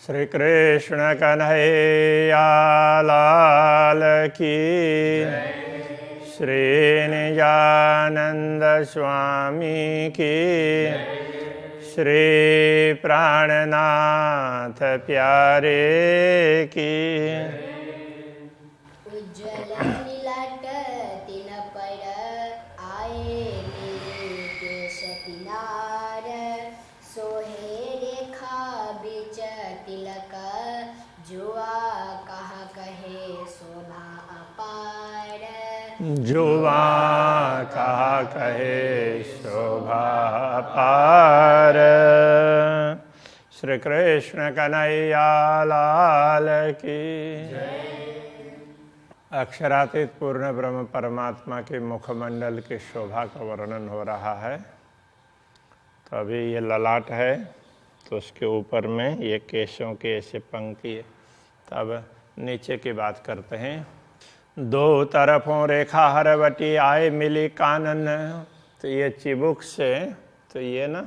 श्री कृष्ण कन्हैया लाल की, श्री निजानंद स्वामी की, श्री प्राणनाथ प्यारे की। उज्ज्वल नीलट तिन पर आए मेरे केश किनार, सोहे रेखा बिच तिलक जुआ कहा कहे शोभा अपार। जुआ कहा कहे शोभा अपार। श्री कृष्ण कन्हैया लाल की। अक्षरातीत पूर्ण ब्रह्म परमात्मा के मुखमंडल की शोभा का वर्णन हो रहा है। तो अभी ये ललाट है, तो उसके ऊपर में ये केशों के ऐसे पंक्ति है। तो अब नीचे की बात करते हैं। दो तरफों रेखा हरवटी आए मिली कानन। तो ये चिबुक से तो ये ना,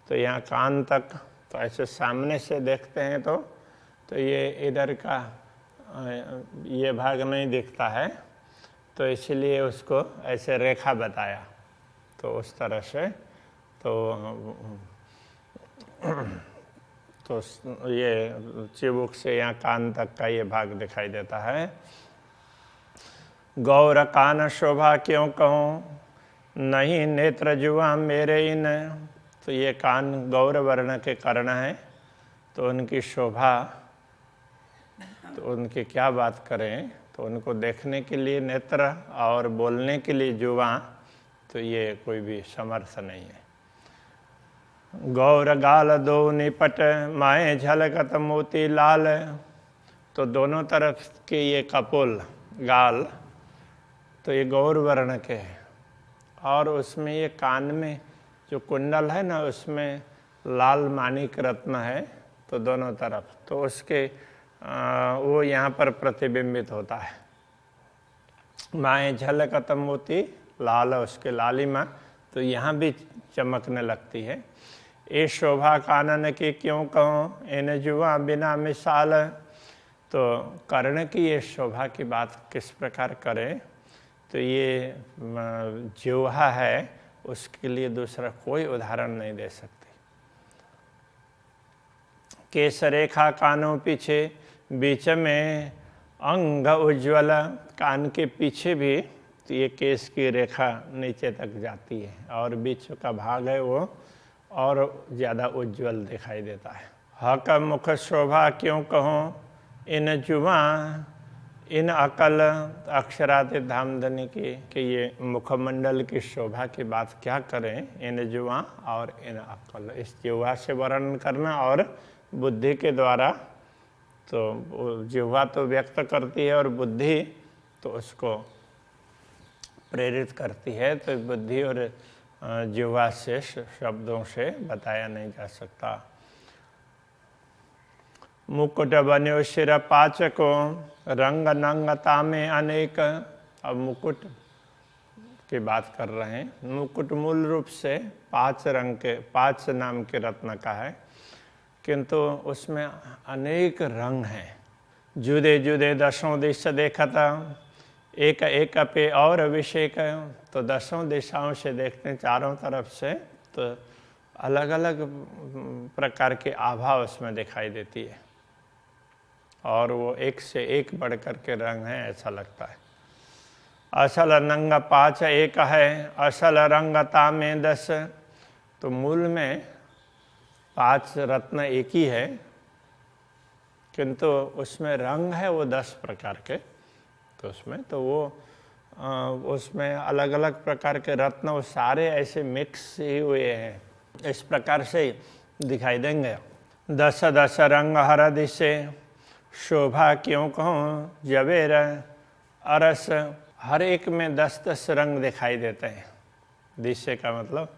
तो यहाँ कान तक, तो ऐसे सामने से देखते हैं तो ये इधर का ये भाग नहीं दिखता है, तो इसलिए उसको ऐसे रेखा बताया। तो उस तरह से तो ये चिबुक से यहाँ कान तक का ये भाग दिखाई देता है। गौर कान शोभा क्यों कहूँ, नहीं नेत्र जुआ मेरे इन। तो ये कान गौर वर्ण के कर्ण हैं, तो उनकी शोभा, तो उनकी क्या बात करें। तो उनको देखने के लिए नेत्र और बोलने के लिए जुआ, तो ये कोई भी समर्थ नहीं है। गौर गाल दो निपट माए झलकत मोती लाल। तो दोनों तरफ के ये कपोल गाल, तो ये गौर वर्ण के हैं। और उसमें ये कान में जो कुंडल है ना, उसमें लाल माणिक रत्न है, तो दोनों तरफ, तो उसके वो यहाँ पर प्रतिबिंबित होता है। माए झलकत मोती लाल, उसके लालिमा तो यहाँ भी चमकने लगती है। ए शोभा कानन की क्यों कहूँ, इन जुआ बिना मिसाल। तो कर्ण की ये शोभा की बात किस प्रकार करें, तो ये जिह्वा है, उसके लिए दूसरा कोई उदाहरण नहीं दे सकते। केस रेखा कानों पीछे बीच में अंग उज्ज्वल। कान के पीछे भी तो ये केस की रेखा नीचे तक जाती है, और बीच का भाग है वो और ज़्यादा उज्ज्वल दिखाई देता है। हक मुख शोभा क्यों कहूँ, इन जुआ इन अकल। अक्षरातीत धामधनी की कि ये मुखमंडल की शोभा की बात क्या करें, इन जुआ और इन अकल। इस जिह्वा से वर्णन करना और बुद्धि के द्वारा, तो जिह्वा तो व्यक्त करती है और बुद्धि तो उसको प्रेरित करती है। तो बुद्धि और जिह्वा से शब्दों से बताया नहीं जा सकता। मुकुट बन्यो शिर पाचको, रंग नंगता में अनेक। अब मुकुट की बात कर रहे हैं। मुकुट मूल रूप से 5 रंग के, 5 नाम के रत्न का है, किंतु उसमें अनेक रंग हैं। जुदे जुदे दसों दिशा देखता, एक एक पे और अभिषेक। तो दसों दिशाओं से देखते हैं, चारों तरफ से, तो अलग अलग प्रकार की आभा उसमें दिखाई देती है, और वो एक से एक बढ़ कर के रंग है, ऐसा लगता है। असल रंग 5 एक है, असल रंगता में 10। तो मूल में 5 रत्न एक ही है, किंतु उसमें रंग है वो 10 प्रकार के। तो उसमें तो वो उसमें अलग अलग प्रकार के रत्न, वो सारे ऐसे मिक्स ही हुए हैं, इस प्रकार से दिखाई देंगे। 10 10 रंग हर दिशे, शोभा क्यों कहूँ जबेर अरस। हर एक में 10 10 रंग दिखाई देते हैं। दिशे का मतलब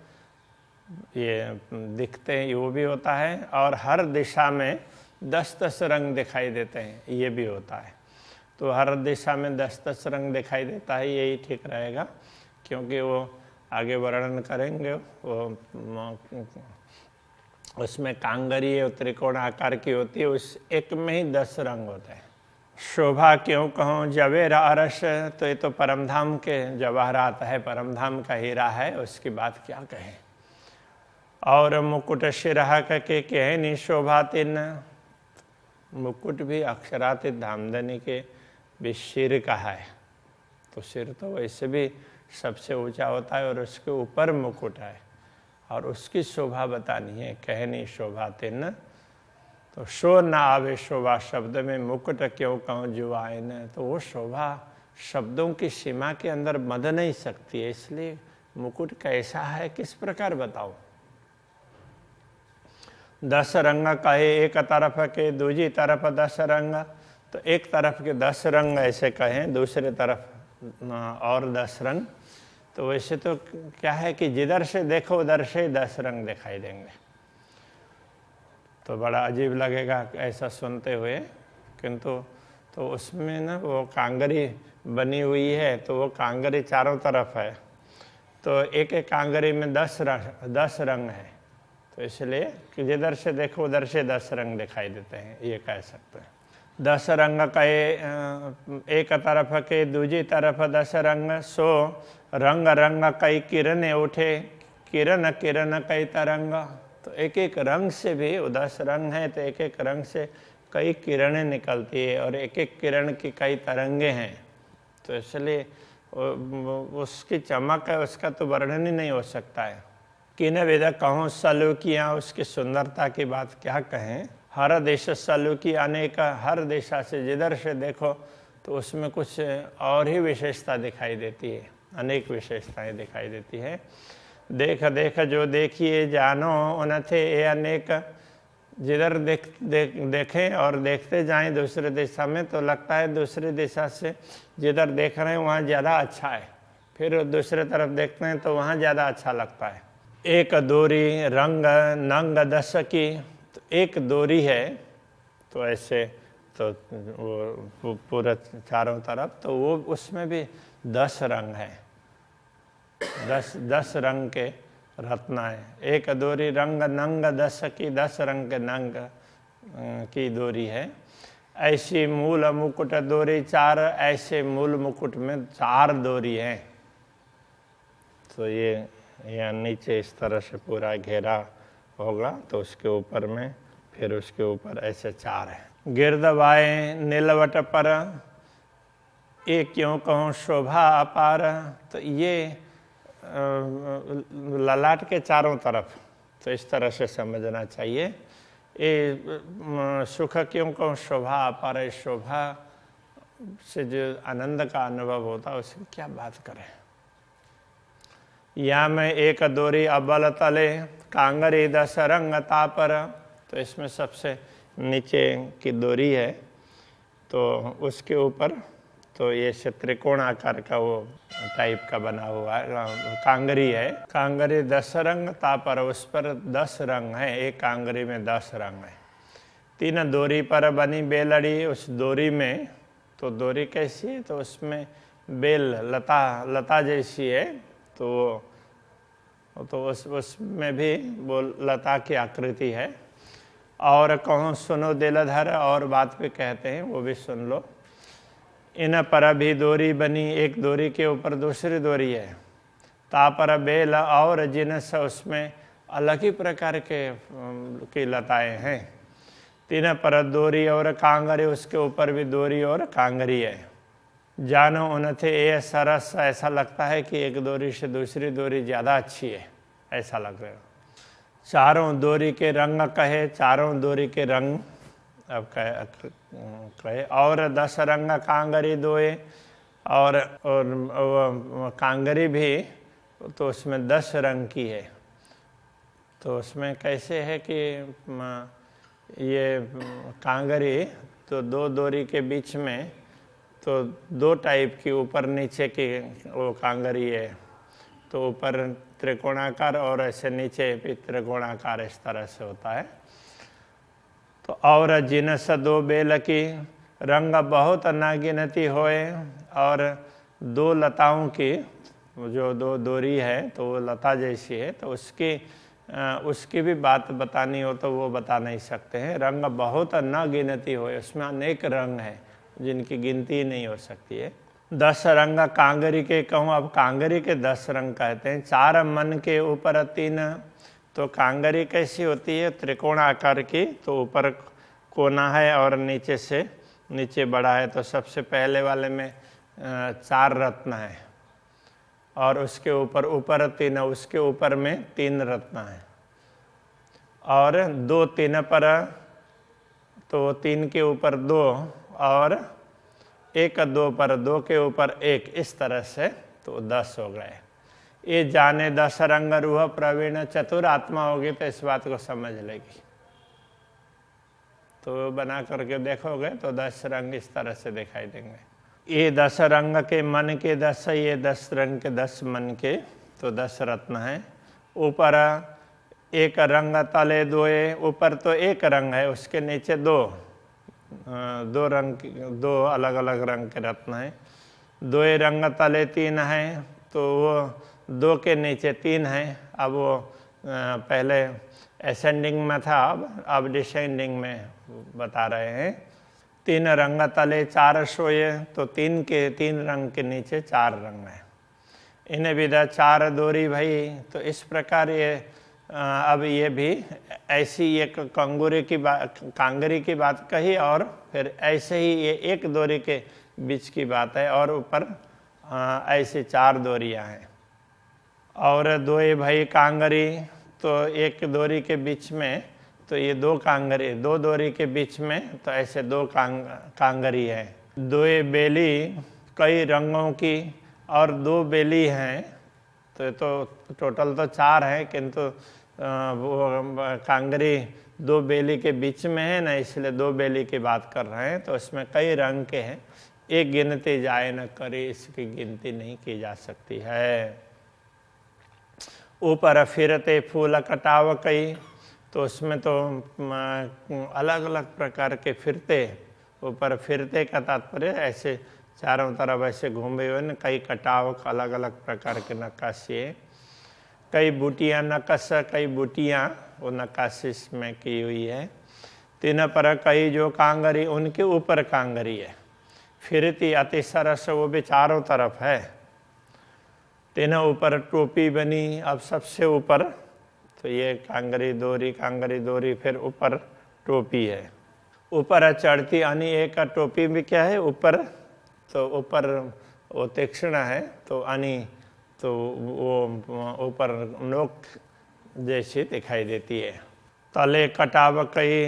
ये दिखते हैं, वो भी होता है, और हर दिशा में 10 10 रंग दिखाई देते हैं, ये भी होता है। तो हर दिशा में 10 10 रंग दिखाई देता है, यही ठीक रहेगा, क्योंकि वो आगे वर्णन करेंगे। वो उसमें कांगरी त्रिकोण आकार की होती है, उस एक में ही 10 रंग होते हैं। शोभा क्यों कहूँ जवेर अरस, तो ये तो परमधाम के जवाहरात है, परमधाम का हीरा है, उसकी बात क्या कहें। और मुकुट शिरहा के कहे नहीं शोभा तिन, मुकुट भी अक्षरातीत धामधनी के भी सिर का है, तो सिर तो वैसे भी सबसे ऊंचा होता है और उसके ऊपर मुकुट है और उसकी शोभा बतानी है, कहे नहीं शोभा तिन। तो शो न आवे शोभा शब्द में, मुकुट क्यों कहूँ जुआए न, तो वो शोभा शब्दों की सीमा के अंदर मद नहीं सकती है, इसलिए मुकुट कैसा है किस प्रकार बताओ। 10 रंग कहे एक तरफ के दूसरी तरफ 10 रंग, तो एक तरफ के 10 रंग ऐसे कहें, दूसरे तरफ और 10 रंग, तो वैसे तो क्या है कि जिधर से देखो उधर से 10 रंग दिखाई देंगे, तो बड़ा अजीब लगेगा ऐसा सुनते हुए, किंतु तो उसमें ना वो कांगरी बनी हुई है, तो वो कांगरी चारों तरफ है, तो एक एक कांगरी में 10 रंग है, तो इसलिए कि जिधर से देखो उधर से 10 रंग दिखाई देते हैं, ये कह सकते हैं। 10 रंग कहे एक तरफ के दूसरी तरफ 10 रंग, सो रंग रंग कई किरण उठे, किरण किरण कई तरंग, तो एक एक रंग से भी 10 रंग है, तो एक एक रंग से कई किरणें निकलती है और एक एक किरण की कई तरंगे हैं, तो इसलिए उसकी चमक है उसका तो वर्णन ही नहीं हो सकता है। किन विध कहूँ सलूकियाँ, उसकी सुंदरता की बात क्या कहें। हर देश सलूकी अनेक, हर दिशा से जिधर से देखो तो उसमें कुछ और ही विशेषता दिखाई देती है, अनेक विशेषताएं दिखाई देती है। देख देख जो देखिए जानो उनथे ये अनेक, जिधर देखें और देखते जाएं दूसरे दिशा में तो लगता है दूसरी दिशा से जिधर देख रहे हैं वहाँ ज़्यादा अच्छा है, फिर दूसरे तरफ देखते हैं तो वहाँ ज़्यादा अच्छा लगता है। एक दोरी रंग नंग 10 की, तो एक दोरी है तो ऐसे तो वो पूरा चारों तरफ, तो वो उसमें भी 10 रंग है, 10 रंग के रत्न है। एक दोरी रंग नंग 10 की, 10 रंग के नंग की दोरी है। ऐसी मूल मुकुट दोरी 4, ऐसे मूल मुकुट में 4 दोरी हैं, तो ये यहाँ नीचे इस तरह से पूरा घेरा होगा, तो उसके ऊपर में फिर उसके ऊपर ऐसे 4 हैं। गिरदवाए नीलवट पर, ये क्यों कहूँ शोभा अपार, तो ये ललाट के चारों तरफ, तो इस तरह से समझना चाहिए। ये सुख क्यों कहूँ शोभा अपार, इस शोभा से जो आनंद का अनुभव होता है उसकी क्या बात करें। या में एक दोरी अब्बल तले, कांगरी 10 रंग तापर, तो इसमें सबसे नीचे की दोरी है, तो उसके ऊपर तो ये से त्रिकोण आकार का वो टाइप का बना हुआ है, कांगरी है। कांगरी 10 रंग तापर, उस पर 10 रंग है, एक कांगरी में 10 रंग है। 3 दोरी पर बनी बेलड़ी, उस दोरी में, तो दोरी कैसी है, तो उसमें बेल लता जैसी है, तो उसमें भी वो लता की आकृति है। और कहूँ सुनो दिलधर, और बात भी कहते हैं वो भी सुन लो। इन पर भी दोरी बनी, एक दोरी के ऊपर दूसरी दोरी है। तापर बेल और जिनस, उसमें अलग ही प्रकार की लताएं हैं। 3 पर दोरी और कांगरी, उसके ऊपर भी दोरी और कांगरी है। जानो उनथे ये सरस, ऐसा लगता है कि एक दोरी से दूसरी दोरी ज़्यादा अच्छी है, ऐसा लग रहा है। 4 दोरी के रंग कहे, 4 दोरी के रंग अब कहे। और 10 रंग कांगरी दोए, और कांगरी भी तो उसमें 10 रंग की है, तो उसमें कैसे है कि ये कांगरी तो 2 दोरी के बीच में तो 2 टाइप की ऊपर नीचे की वो कांगरी है, तो ऊपर त्रिकोणाकार और ऐसे नीचे भी त्रिकोणाकार, इस तरह से होता है। तो और जिनस 2 बेल की, रंग बहुत न गिनती होए, और 2 लताओं की जो 2 दोरी है तो वो लता जैसी है, तो उसकी उसकी भी बात बतानी हो तो वो बता नहीं सकते हैं। रंग बहुत न गिनती हो, उसमें अनेक रंग हैं जिनकी गिनती नहीं हो सकती है। 10 रंग कांगरी के कहूँ, अब कांगरी के 10 रंग कहते हैं। 4 मन के ऊपर 3, तो कांगरी कैसी होती है? त्रिकोण आकार की, तो ऊपर कोना है और नीचे से नीचे बड़ा है। तो सबसे पहले वाले में 4 रत्न है और उसके ऊपर 3, उसके ऊपर में 3 रत्न है। और 2 3 पर, तो 3 के ऊपर 2 और 1 2 पर 2 के ऊपर 1, इस तरह से तो 10 हो गए। ये जाने 10 रंग रूह प्रवीण चतुर आत्मा होगी तो इस बात को समझ लेगी। तो बना करके देखोगे तो 10 रंग इस तरह से दिखाई देंगे। ये 10 रंग के मन के 10, ये 10 रंग के 10 मन के, तो 10 रत्न हैं। ऊपर 1 रंग तले 2, ऊपर तो 1 रंग है, उसके नीचे 2 रंग, 2 अलग अलग रंग के रत्न हैं। 2 रंग तले 3 हैं, तो वो 2 के नीचे 3 हैं। अब वो पहले असेंडिंग में था, अब डिसेंडिंग में बता रहे हैं। 3 रंग तले 4 सोए, तो 3 रंग के नीचे 4 रंग है। इन्हें विदा 4 दोरी भई, तो इस प्रकार ये अब ये भी ऐसी एक कांगरी की बात कही और फिर ऐसे ही ये 1 दोरी के बीच की बात है और ऊपर ऐसे 4 दोरियां हैं। और 2 भई कांगरी, तो 1 दोरी के बीच में, तो ये 2 कांगरी, 2 दोरी के बीच में, तो ऐसे 2 कांगरी है। 2 बेली कई रंगों की और 2 बेली हैं, तो टोटल तो 4 है, किंतु वो कांगरी 2 बेली के बीच में है ना, इसलिए 2 बेली की बात कर रहे हैं। तो इसमें कई रंग के हैं, एक गिनती जाए न करे, इसकी गिनती नहीं की जा सकती है। ऊपर फिरते फूल कटाव कई, तो उसमें तो अलग अलग प्रकार के फिरते, ऊपर फिरते का तात्पर्य ऐसे चारों तरफ ऐसे घूमे हुए न, कई कटाव अलग अलग प्रकार के नक्काशी है। कई बूटियाँ नक्काश, कई बूटियाँ वो नक्काशी में की हुई है। 3 पर कई जो कांगरी, उनके ऊपर कांगरी है। फिरती अति सरस, वो भी चारों तरफ है। 3 ऊपर टोपी बनी, अब सबसे ऊपर तो ये कांगरी दोरी, फिर ऊपर टोपी है। ऊपर चढ़ती अनी, एक टोपी भी क्या है ऊपर, तो ऊपर वो तीक्ष्ण है, तो अनी, तो वो ऊपर नोक जैसी दिखाई देती है। तले कटाव कई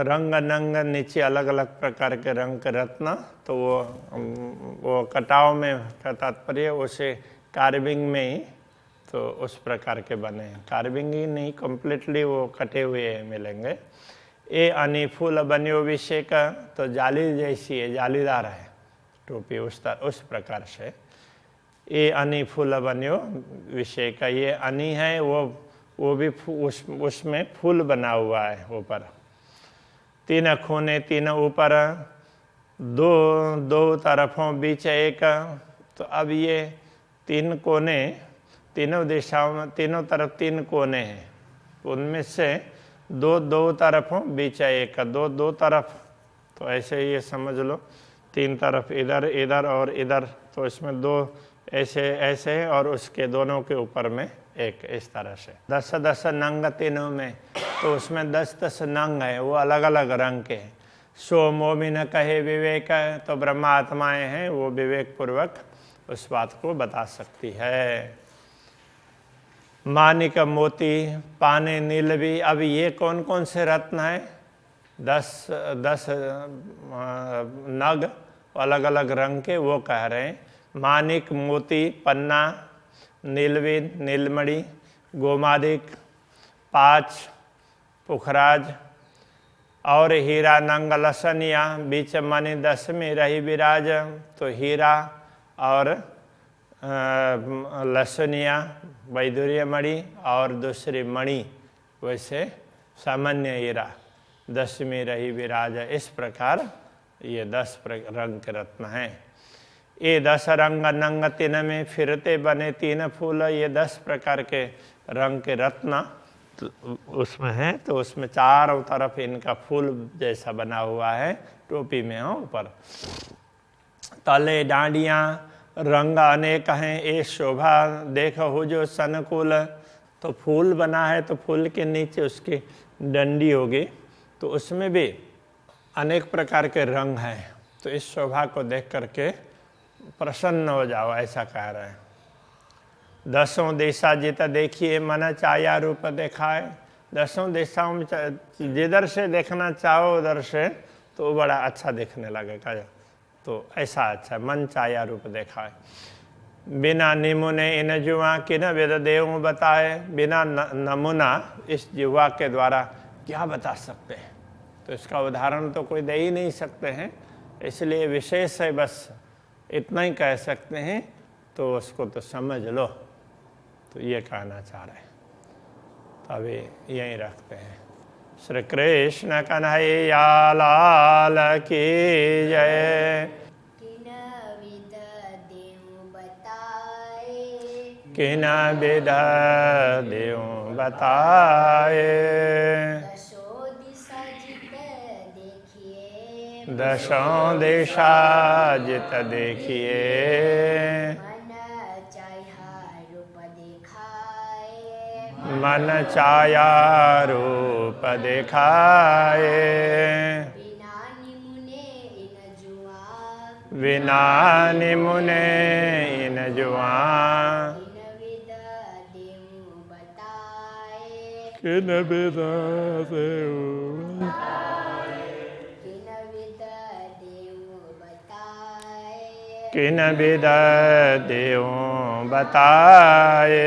रंग नंग, नीचे अलग अलग प्रकार के रंग के रत्न, तो वो कटाव में का तात्पर्य उसे कार्विंग में ही, तो उस प्रकार के बने। कार्विंग ही नहीं, कम्प्लीटली वो कटे हुए मिलेंगे। ए अनी फूल बनियो विषय का, तो जाली जैसी है, जालीदार है टोपी, उस प्रकार से। ए अनी फूल बनियो विषय का, ये अनी है, वो भी उसमें फूल बना हुआ है ऊपर। 3 खूने 3 ऊपर, 2 तरफों बीच 1, तो अब ये 3 कोने, तीनों दिशाओं में, तीनों तरफ 3 कोने हैं, उनमें से 2 तरफों बीच 1, 2 तरफ, तो ऐसे ही ये समझ लो 3 तरफ, इधर और इधर, तो इसमें 2 ऐसे और उसके दोनों के ऊपर में 1, इस तरह से। 10 नंग तीनों में, तो उसमें 10 नंग है, वो अलग अलग रंग के हैं। सो मोमिन कहे विवेक, तो ब्रह्मा आत्माएं हैं, वो विवेक पूर्वक उस बात को बता सकती है। मानिक मोती पाने नीलवी, अब ये कौन कौन से रत्न हैं? 10 नग अलग अलग रंग के, वो कह रहे हैं। मानिक मोती पन्ना, नीलवी नीलमणि, गोमादिक 5 पुखराज, और हीरा नंग लसनिया, बीच मणि 10 में रही विराज, तो हीरा और लसनिया वैदुर्य मणि और दूसरी मणि, वैसे सामान्य हीरा 10 में रही विराज। इस प्रकार ये 10 रंग के रत्न हैं। ये 10 रंग नंग 3 में फिरते बने 3 फूल, ये 10 प्रकार के रंग के रत्न, उसमें है, तो उसमें चारों तरफ इनका फूल जैसा बना हुआ है, टोपी में हो ऊपर। तले डांडियाँ रंग अनेक हैं, ये शोभा देखो हो जो सनकुल। तो फूल बना है तो फूल के नीचे उसकी डंडी होगी, तो उसमें भी अनेक प्रकार के रंग हैं। तो इस शोभा को देख करके प्रसन्न हो जाओ, ऐसा कह रहे हैं। दसों दिशा जित देखिए मन छाया रूप दिखाए। दसों दिशाओं में जिधर से देखना चाहो उधर से तो बड़ा अच्छा दिखने लगेगा। तो ऐसा अच्छा मन छाया रूप दिखाए। बिना निमुने इन जुआ किन वेद देव बताए। बिना नमूना इस जुआ के द्वारा क्या बता सकते हैं, तो इसका उदाहरण तो कोई दे ही नहीं सकते हैं, इसलिए विशेष है, बस इतना ही कह सकते हैं, तो उसको तो समझ लो। तो ये कहना चाह रहे हैं, तो अभी यहीं रखते हैं। श्री कृष्ण कन्हैया लाल की जय। किन विध देव बताए। दसों दिशा जित देखिए। मन छाया रूप दिखाए। बिना निमुने इन जुआ। किन विध देव किन विध देव बताए।